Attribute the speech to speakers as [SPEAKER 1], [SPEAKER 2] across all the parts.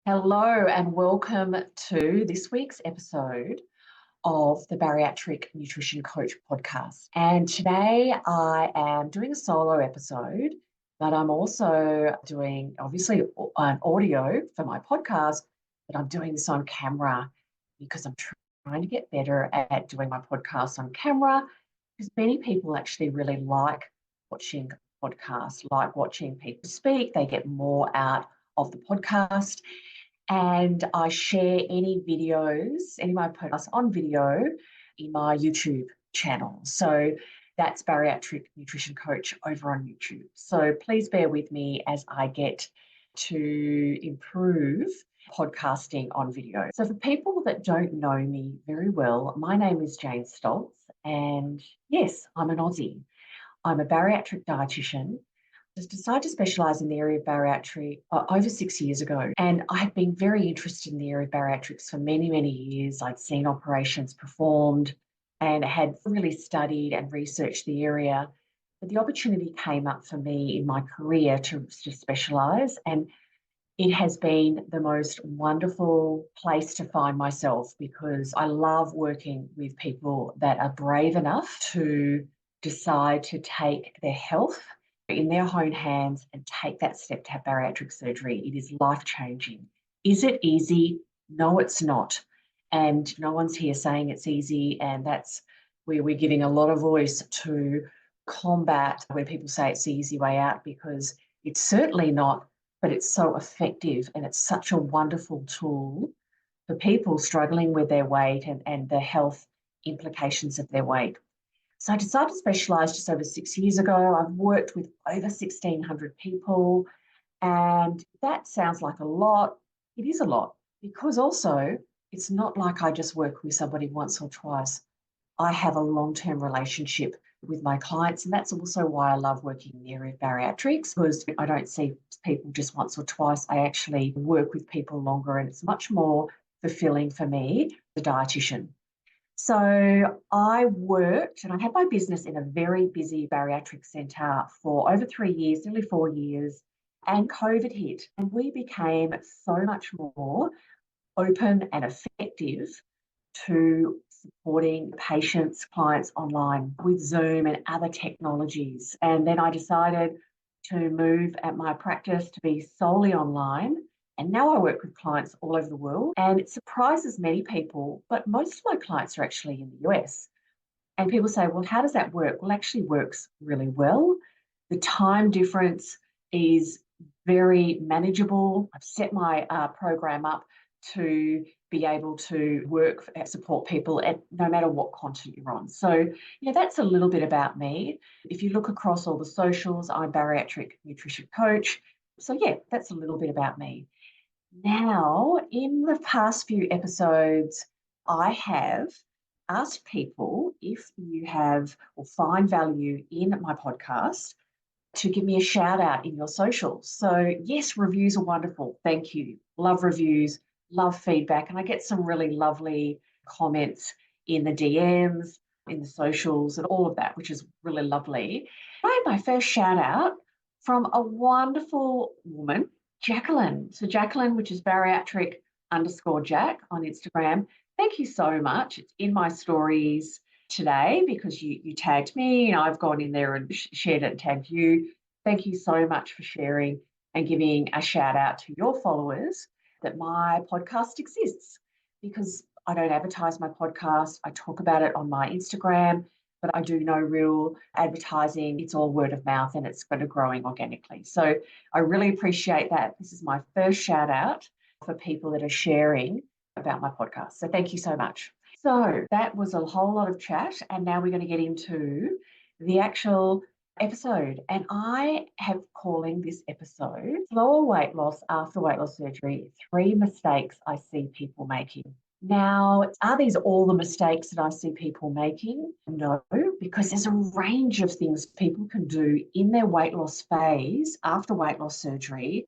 [SPEAKER 1] Hello and welcome to this week's episode of the Bariatric Nutrition Coach Podcast. And today I am doing a solo episode, but I'm also doing obviously an audio for my podcast, but I'm doing this on camera because I'm trying to get better at doing my podcast on camera because many people actually really like watching podcasts, like watching people speak. They get more out of the podcast. And I share any videos, any of my podcasts on video in my YouTube channel. So that's Bariatric Nutrition Coach over on YouTube. So please bear with me as I get to improve podcasting on video. So for people that don't know me very well, my name is Jane Stoltze, and yes, I'm an Aussie. I'm a bariatric dietitian. I decided to specialise in the area of bariatric over 6 years ago. And I had been very interested in the area of bariatrics for many, many years. I'd seen operations performed and had really studied and researched the area. But the opportunity came up for me in my career to specialise. And it has been the most wonderful place to find myself because I love working with people that are brave enough to decide to take their health in their own hands and take that step to have bariatric surgery. It is life-changing. Is it easy? No, it's not. And no one's here saying it's easy. And that's where we're giving a lot of voice to combat where people say it's the easy way out, because it's certainly not, but it's so effective and it's such a wonderful tool for people struggling with their weight and the health implications of their weight. So I decided to specialise just over 6 years ago. I've worked with over 1,600 people, and that sounds like a lot. It is a lot because also it's not like I just work with somebody once or twice. I have a long-term relationship with my clients, and that's also why I love working in the area of bariatrics, because I don't see people just once or twice. I actually work with people longer, and it's much more fulfilling for me, the dietitian. So I worked and I had my business in a very busy bariatric centre for over 3 years, nearly 4 years, and COVID hit. And we became so much more open and effective to supporting patients, clients online with Zoom and other technologies. And then I decided to move at my practice to be solely online. And now I work with clients all over the world, and it surprises many people, but most of my clients are actually in the US. And people say, well, how does that work? Well, it actually works really well. The time difference is very manageable. I've set my program up to be able to support people at no matter what continent you're on. So, that's a little bit about me. If you look across all the socials, I'm Bariatric Nutrition Coach. So, that's a little bit about me. Now, in the past few episodes, I have asked people if you have or find value in my podcast to give me a shout out in your socials. So yes, reviews are wonderful. Thank you. Love reviews, love feedback. And I get some really lovely comments in the DMs, in the socials and all of that, which is really lovely. I had my first shout out from a wonderful woman, Jacqueline. So Jacqueline, which is bariatric_Jack on Instagram. Thank you so much. It's in my stories today because you tagged me and I've gone in there and shared it and tagged you. Thank you so much for sharing and giving a shout out to your followers that my podcast exists, because I don't advertise my podcast. I talk about it on my Instagram, but I do no real advertising. It's all word of mouth and it's going to growing organically. So I really appreciate that. This is my first shout out for people that are sharing about my podcast. So thank you so much. So that was a whole lot of chat, and now we're going to get into the actual episode. And I have calling this episode Slower Weight Loss After Weight Loss Surgery, 3 Mistakes I See People Making. Now, are these all the mistakes that I see people making? No, because there's a range of things people can do in their weight loss phase after weight loss surgery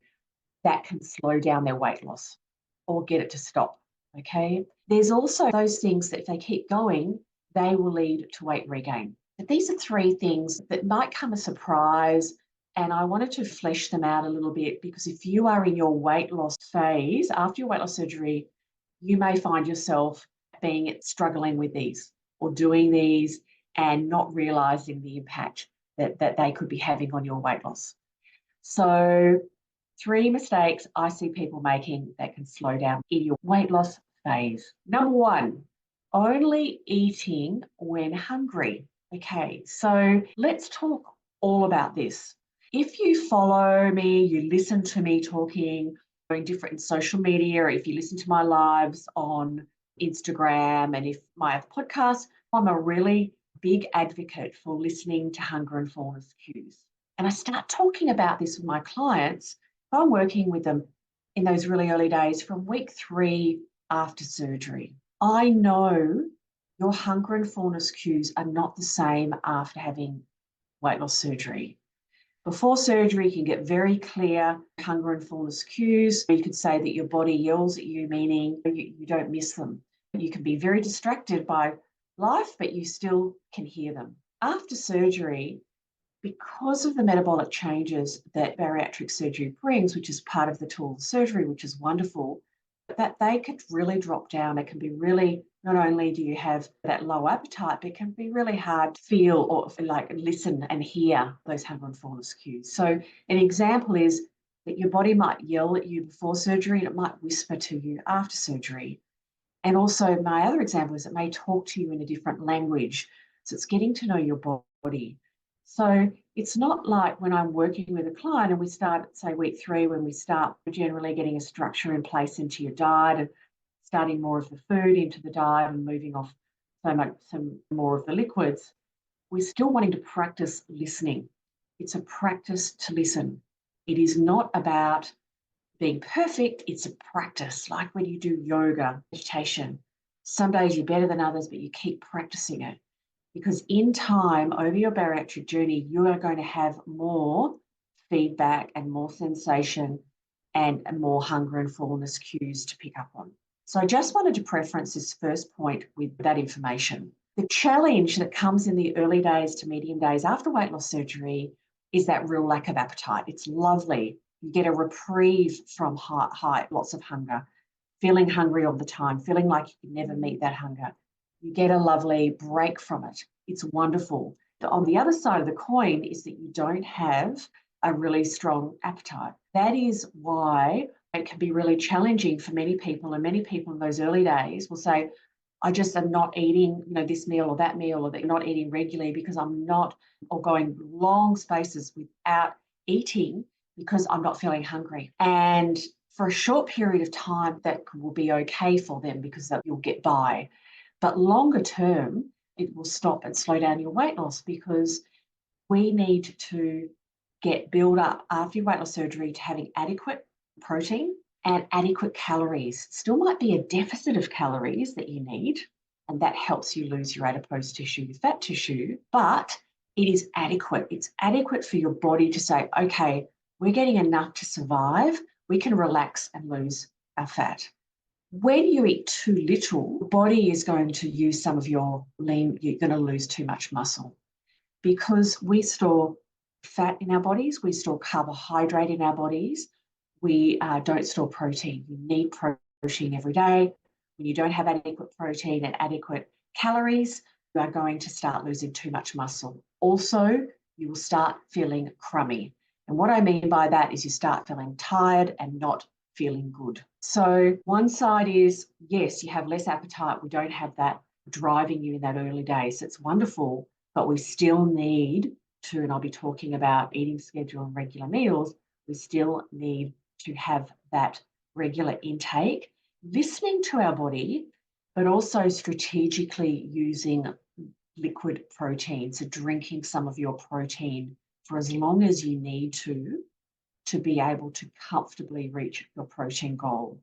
[SPEAKER 1] that can slow down their weight loss or get it to stop. Okay. There's also those things that if they keep going, they will lead to weight regain. But these are 3 things that might come as a surprise And I wanted to flesh them out a little bit because if you are in your weight loss phase, after your weight loss surgery, you may find yourself struggling with these or doing these and not realizing the impact that they could be having on your weight loss. So 3 mistakes I see people making that can slow down in your weight loss phase. Number 1, only eating when hungry. Okay, so let's talk all about this. If you follow me, you listen to me talking in different social media, or if you listen to my lives on Instagram and if my other podcasts, I'm a really big advocate for listening to hunger and fullness cues. And I start talking about this with my clients. I'm working with them in those really early days from week 3 after surgery. I know your hunger and fullness cues are not the same after having weight loss surgery. Before surgery, you can get very clear hunger and fullness cues. You could say that your body yells at you, meaning you don't miss them. You can be very distracted by life, but you still can hear them. After surgery, because of the metabolic changes that bariatric surgery brings, which is part of the tool of surgery, which is wonderful, that they could really drop down. It can be really, not only do you have that low appetite, but it can be really hard to feel or like listen and hear those hunger and fullness cues. So an example is that your body might yell at you before surgery and it might whisper to you after surgery. And also my other example is it may talk to you in a different language. So it's getting to know your body. So it's not like when I'm working with a client and we start at, say, week 3, when we start generally getting a structure in place into your diet and starting more of the food into the diet and moving off some more of the liquids, we're still wanting to practice listening. It's a practice to listen. It is not about being perfect, it's a practice, like when you do yoga, meditation. Some days you're better than others, but you keep practicing it. Because in time, over your bariatric journey, you are going to have more feedback and more sensation and more hunger and fullness cues to pick up on. So I just wanted to preference this first point with that information. The challenge that comes in the early days to medium days after weight loss surgery is that real lack of appetite. It's lovely. You get a reprieve from high, lots of hunger, feeling hungry all the time, feeling like you can never meet that hunger. You get a lovely break from it. It's wonderful. On the other side of the coin is that you don't have a really strong appetite. That is why it can be really challenging for many people, and many people in those early days will say, I just am not eating, this meal or that meal, or that you're not eating regularly because I'm not, or going long spaces without eating because I'm not feeling hungry. And for a short period of time, that will be okay for them because you'll get by. But longer term, it will stop and slow down your weight loss because we need to build up after your weight loss surgery to having adequate protein and adequate calories. Still might be a deficit of calories that you need, and that helps you lose your adipose tissue, your fat tissue, but it is adequate. It's adequate for your body to say, okay, we're getting enough to survive. We can relax and lose our fat. When you eat too little, the body is going to use some of your lean, you're going to lose too much muscle because we store fat in our bodies, we store carbohydrate in our bodies, we don't store protein. You need protein every day. When you don't have adequate protein and adequate calories, you are going to start losing too much muscle. Also, you will start feeling crummy. And what I mean by that is you start feeling tired and not feeling good. So one side is, yes, you have less appetite. We don't have that driving you in that early days. It's wonderful, but we still need to, and I'll be talking about eating schedule and regular meals, we still need to have that regular intake, listening to our body, but also strategically using liquid protein. So drinking some of your protein for as long as you need to be able to comfortably reach your protein goal.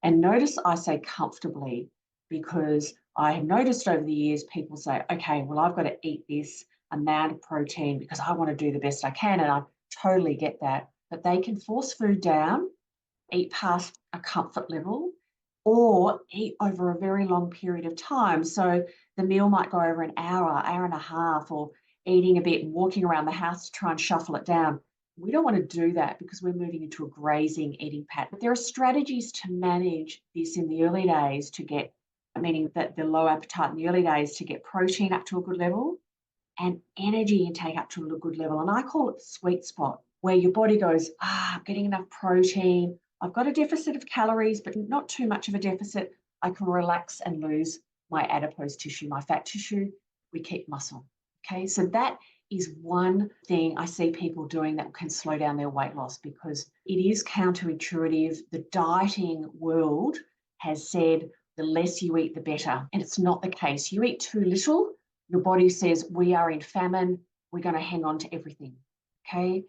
[SPEAKER 1] And notice I say comfortably because I have noticed over the years people say, okay, well, I've got to eat this amount of protein because I want to do the best I can. And I totally get that. But they can force food down, eat past a comfort level, or eat over a very long period of time. So the meal might go over an hour, hour and a half, or eating a bit and walking around the house to try and shuffle it down. We don't want to do that because we're moving into a grazing eating pattern. There are strategies to manage this in the early days to get, meaning that the low appetite in the early days, to get protein up to a good level and energy intake up to a good level. And I call it the sweet spot, where your body goes, I'm getting enough protein. I've got a deficit of calories, but not too much of a deficit. I can relax and lose my adipose tissue, my fat tissue. We keep muscle. Okay, so that is one thing I see people doing that can slow down their weight loss, because it is counterintuitive. The dieting world has said the less you eat, the better. And it's not the case. You eat too little, your body says, we are in famine. We're going to hang on to everything. Okay.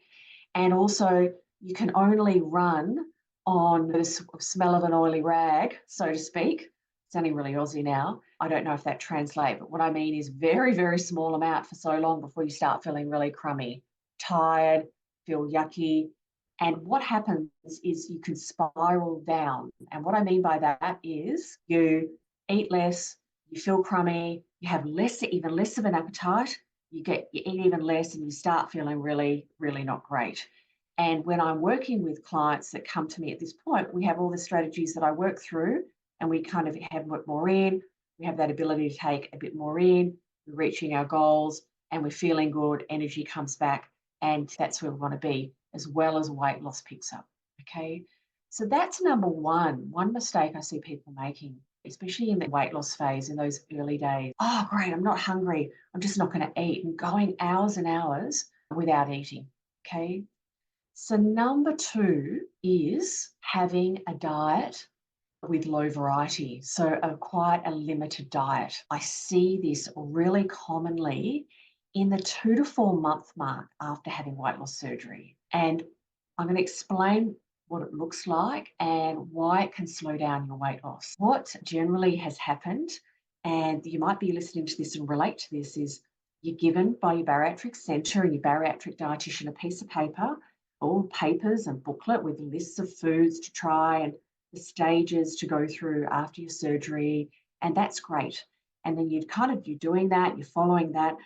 [SPEAKER 1] And also, you can only run on the smell of an oily rag, so to speak. Sounding really Aussie now. I don't know if that translates, but what I mean is very, very small amount for so long before you start feeling really crummy, tired, feel yucky. And what happens is you can spiral down. And what I mean by that is you eat less, you feel crummy, you have even less of an appetite, you eat even less, and you start feeling really, really not great. And when I'm working with clients that come to me at this point, we have all the strategies that I work through, and we kind of have more in. We have that ability to take a bit more in. We're reaching our goals and we're feeling good. Energy comes back, and that's where we want to be, as well as weight loss picks up. Okay. So that's number one. One mistake I see people making, especially in the weight loss phase in those early days. Oh, great. I'm not hungry. I'm just not going to eat, and going hours and hours without eating. Okay. So number two is having a diet with low variety, so quite a limited diet. I see this really commonly in the 2 to 4 month mark after having weight loss surgery. And I'm going to explain what it looks like and why it can slow down your weight loss. What generally has happened, and you might be listening to this and relate to this, is you're given by your bariatric centre and your bariatric dietitian a piece of paper, all papers and booklet with lists of foods to try and the stages to go through after your surgery, and that's great. And then you're doing that, you're following that,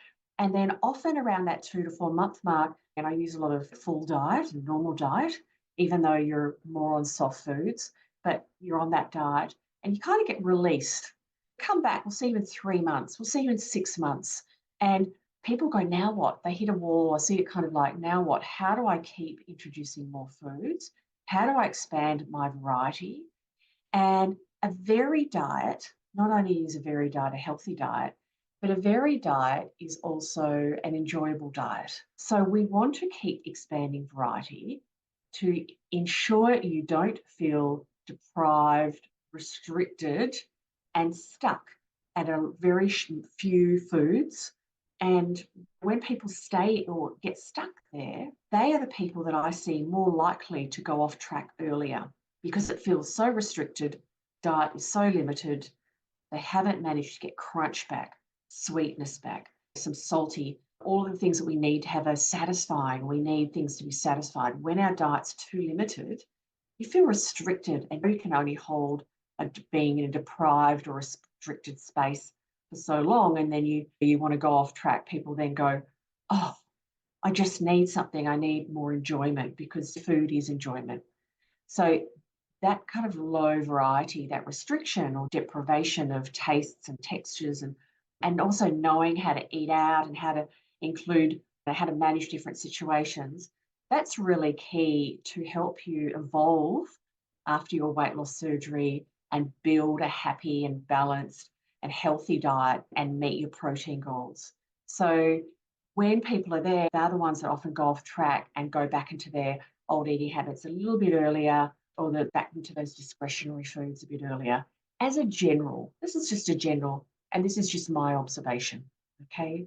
[SPEAKER 1] and then often around that 2 to 4 month mark, and I use a lot of full diet and normal diet, even though you're more on soft foods, but you're on that diet, and you kind of get released. Come back, we'll see you in 3 months, we'll see you in 6 months, and people go, now what? They hit a wall. I see it kind of like, now what? How do I keep introducing more foods? How do I expand my variety? And a varied diet, not only is a varied diet a healthy diet, but a varied diet is also an enjoyable diet. So we want to keep expanding variety to ensure you don't feel deprived, restricted, and stuck at a very few foods. And when people stay or get stuck there, they are the people that I see more likely to go off track earlier, because it feels so restricted, diet is so limited, they haven't managed to get crunch back, sweetness back, some salty, all of the things that we need to have a satisfying. We need things to be satisfied. When our diet's too limited, you feel restricted, and you can only hold being in a deprived or restricted space for so long, and then you want to go off track. People then go, oh, I just need something. I need more enjoyment, because food is enjoyment. So that kind of low variety, that restriction or deprivation of tastes and textures, and also knowing how to eat out and how to include, how to manage different situations, that's really key to help you evolve after your weight loss surgery and build a happy and balanced and healthy diet and meet your protein goals. So when people are there, they're the ones that often go off track and go back into their old eating habits a little bit earlier, or they're back into those discretionary foods a bit earlier. As a general, this is just a general, and this is just my observation, okay?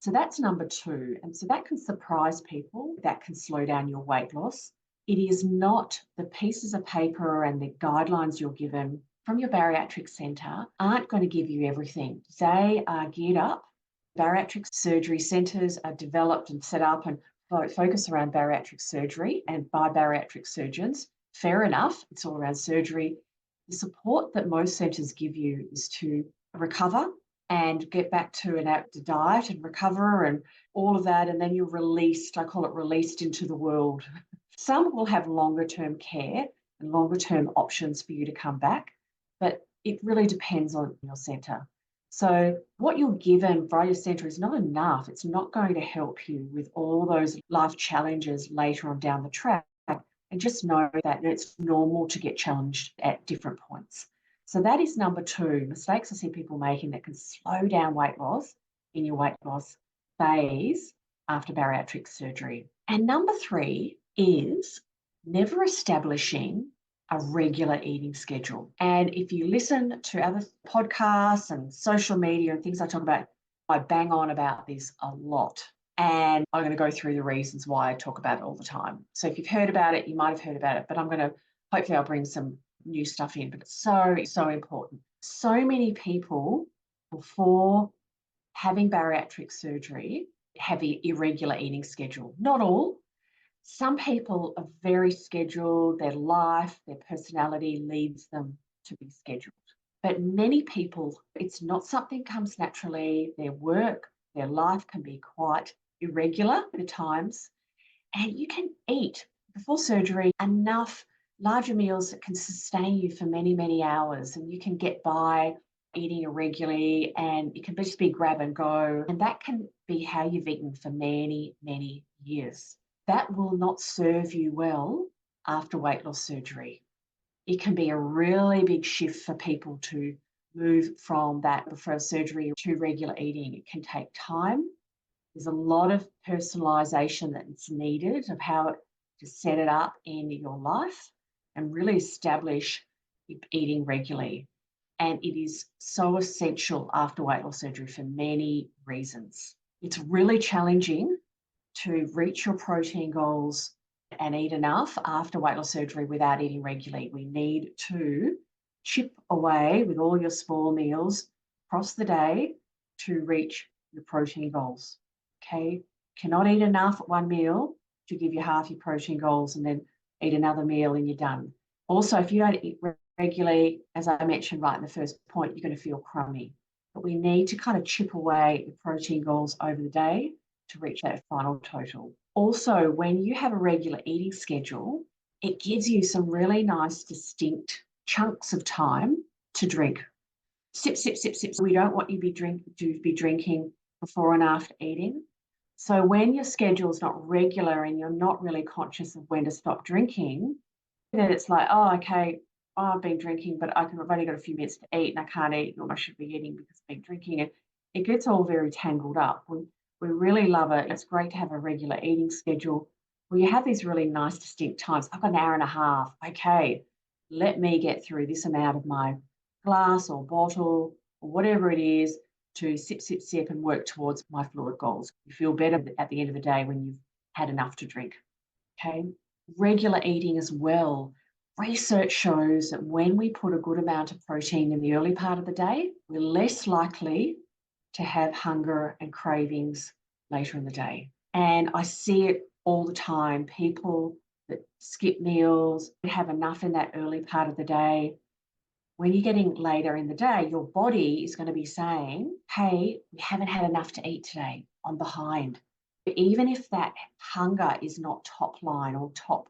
[SPEAKER 1] So that's number two. And so that can surprise people, that can slow down your weight loss. It is not the pieces of paper and the guidelines you're given from your bariatric centre aren't going to give you everything. They are geared up. Bariatric surgery centres are developed and set up and focus around bariatric surgery and by bariatric surgeons. Fair enough, it's all around surgery. The support that most centres give you is to recover and get back to an active diet and recover and all of that, and then you're released. I call it released into the world. Some will have longer term care and longer term options for you to come back, but it really depends on your centre. So what you're given by your centre is not enough. It's not going to help you with all those life challenges later on down the track. And just know that it's normal to get challenged at different points. So that is number 2, mistakes I see people making that can slow down weight loss in your weight loss phase after bariatric surgery. And number 3 is never establishing a regular eating schedule. And if you listen to other podcasts and social media and things I talk about, I bang on about this a lot. And I'm going to go through the reasons why I talk about it all the time. So if you've heard about it, you might have heard about it, but hopefully I'll bring some new stuff in, but it's so important. So many people before having bariatric surgery have an irregular eating schedule. Not all. Some people are very scheduled, their life, their personality leads them to be scheduled. But many people, it's not something comes naturally. Their work, their life can be quite irregular at times. And you can eat before surgery enough larger meals that can sustain you for many, many hours. And you can get by eating irregularly, and it can just be grab and go. And that can be how you've eaten for many, many years. That will not serve you well after weight loss surgery. It can be a really big shift for people to move from that before surgery to regular eating. It can take time. There's a lot of personalisation that's needed of how to set it up in your life and really establish eating regularly. And it is so essential after weight loss surgery for many reasons. It's really challenging to reach your protein goals and eat enough after weight loss surgery without eating regularly. We need to chip away with all your small meals across the day to reach your protein goals. Okay, cannot eat enough at one meal to give you half your protein goals and then eat another meal and you're done. Also, if you don't eat regularly, as I mentioned right in the first point, you're going to feel crummy. But we need to kind of chip away the protein goals over the day to reach that final total. Also, when you have a regular eating schedule, it gives you some really nice, distinct chunks of time to drink. Sip, sip, sip, sip. We don't want you to be drinking before and after eating. So when your schedule is not regular and you're not really conscious of when to stop drinking, then it's like, oh, okay, I've been drinking, but I've only got a few minutes to eat and I can't eat or I should be eating because I've been drinking. And it gets all very tangled up. We really love it. It's great to have a regular eating schedule where you have these really nice, distinct times. I've got an hour and a half. Okay, let me get through this amount of my glass or bottle or whatever it is to sip, sip, sip and work towards my fluid goals. You feel better at the end of the day when you've had enough to drink. Okay, regular eating as well. Research shows that when we put a good amount of protein in the early part of the day, we're less likely to have hunger and cravings later in the day. And I see it all the time. People that skip meals, have enough in that early part of the day. When you're getting later in the day, your body is going to be saying, hey, we haven't had enough to eat today. I'm behind. But even if that hunger is not top line or top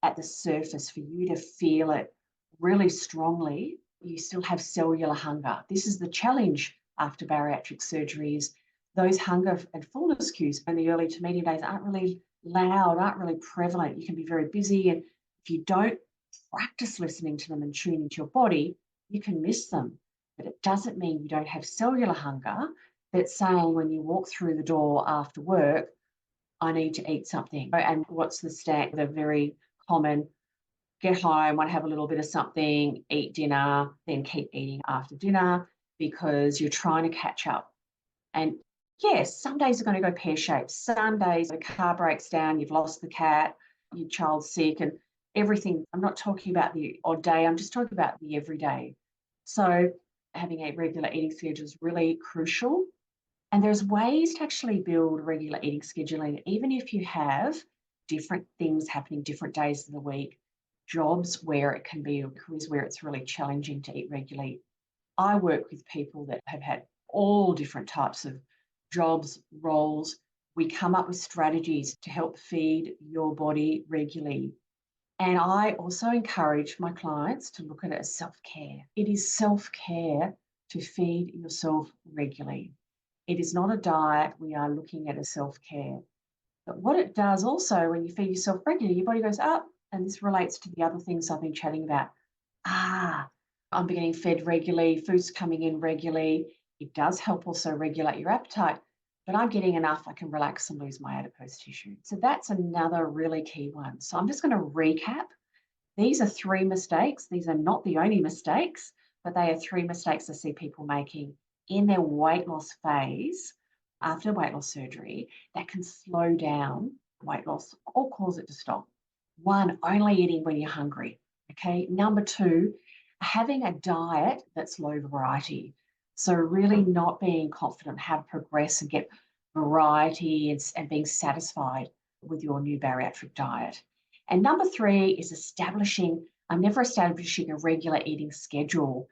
[SPEAKER 1] at the surface for you to feel it really strongly, you still have cellular hunger. This is the challenge after bariatric surgery is those hunger and fullness cues in the early to medium days aren't really loud, aren't really prevalent. You can be very busy, and if you don't practice listening to them and tuning into your body, you can miss them. But it doesn't mean you don't have cellular hunger that's saying when you walk through the door after work, I need to eat something. And what's the very common, get home, want to have a little bit of something, eat dinner, then keep eating after dinner because you're trying to catch up. And yes, some days are going to go pear-shaped. Some days the car breaks down, you've lost the cat, your child's sick and everything. I'm not talking about the odd day, I'm just talking about the everyday. So having a regular eating schedule is really crucial. And there's ways to actually build a regular eating schedule. And even if you have different things happening different days of the week, jobs where it can be, or careers where it's really challenging to eat regularly. I work with people that have had all different types of jobs, roles, We come up with strategies to help feed your body regularly. And I also encourage my clients to look at it as self-care. It is self-care to feed yourself regularly. It is not a diet. We are looking at a self-care. But what it does also, when you feed yourself regularly, your body goes up, and this relates to the other things I've been chatting about. I'm getting fed regularly, food's coming in regularly. It does help also regulate your appetite, but I'm getting enough, I can relax and lose my adipose tissue. So that's another really key one. So I'm just going to recap. These are 3 mistakes. These are not the only mistakes, but they are 3 mistakes I see people making in their weight loss phase after weight loss surgery that can slow down weight loss or cause it to stop. 1, only eating when you're hungry. Okay. Number 2, having a diet that's low variety. So really not being confident how to progress and get variety and being satisfied with your new bariatric diet. And number 3 is I'm never establishing a regular eating schedule,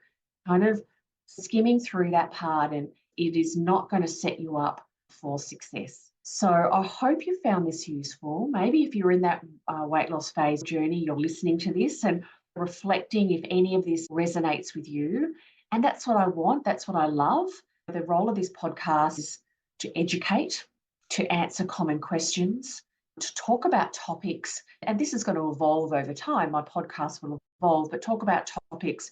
[SPEAKER 1] kind of skimming through that part, and it is not going to set you up for success. So I hope you found this useful. Maybe if you're in that weight loss phase journey, you're listening to this and reflecting if any of this resonates with you. And that's what I want. That's what I love. The role of this podcast is to educate, to answer common questions, to talk about topics. And this is going to evolve over time. My podcast will evolve, but talk about topics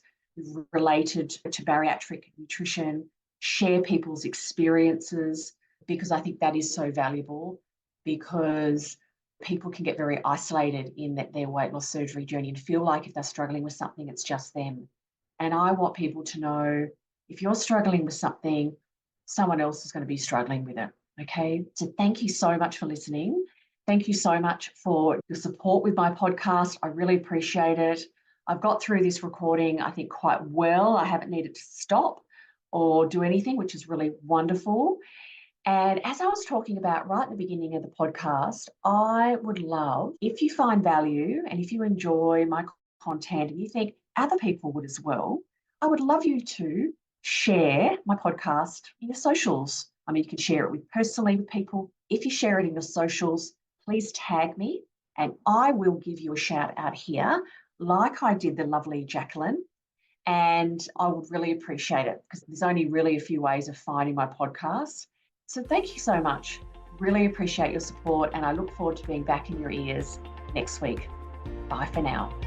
[SPEAKER 1] related to bariatric nutrition, share people's experiences, because I think that is so valuable, because people can get very isolated in their weight loss surgery journey and feel like if they're struggling with something, it's just them. And I want people to know if you're struggling with something, someone else is going to be struggling with it. Okay. So thank you so much for listening. Thank you so much for your support with my podcast. I really appreciate it. I've got through this recording, I think, quite well. I haven't needed to stop or do anything, which is really wonderful. And as I was talking about right at the beginning of the podcast, I would love, if you find value and if you enjoy my content and you think other people would as well, I would love you to share my podcast in your socials. I mean, you can share it personally with people. If you share it in your socials, please tag me and I will give you a shout out here, like I did the lovely Jacqueline. And I would really appreciate it because there's only really a few ways of finding my podcast. So thank you so much. Really appreciate your support and I look forward to being back in your ears next week. Bye for now.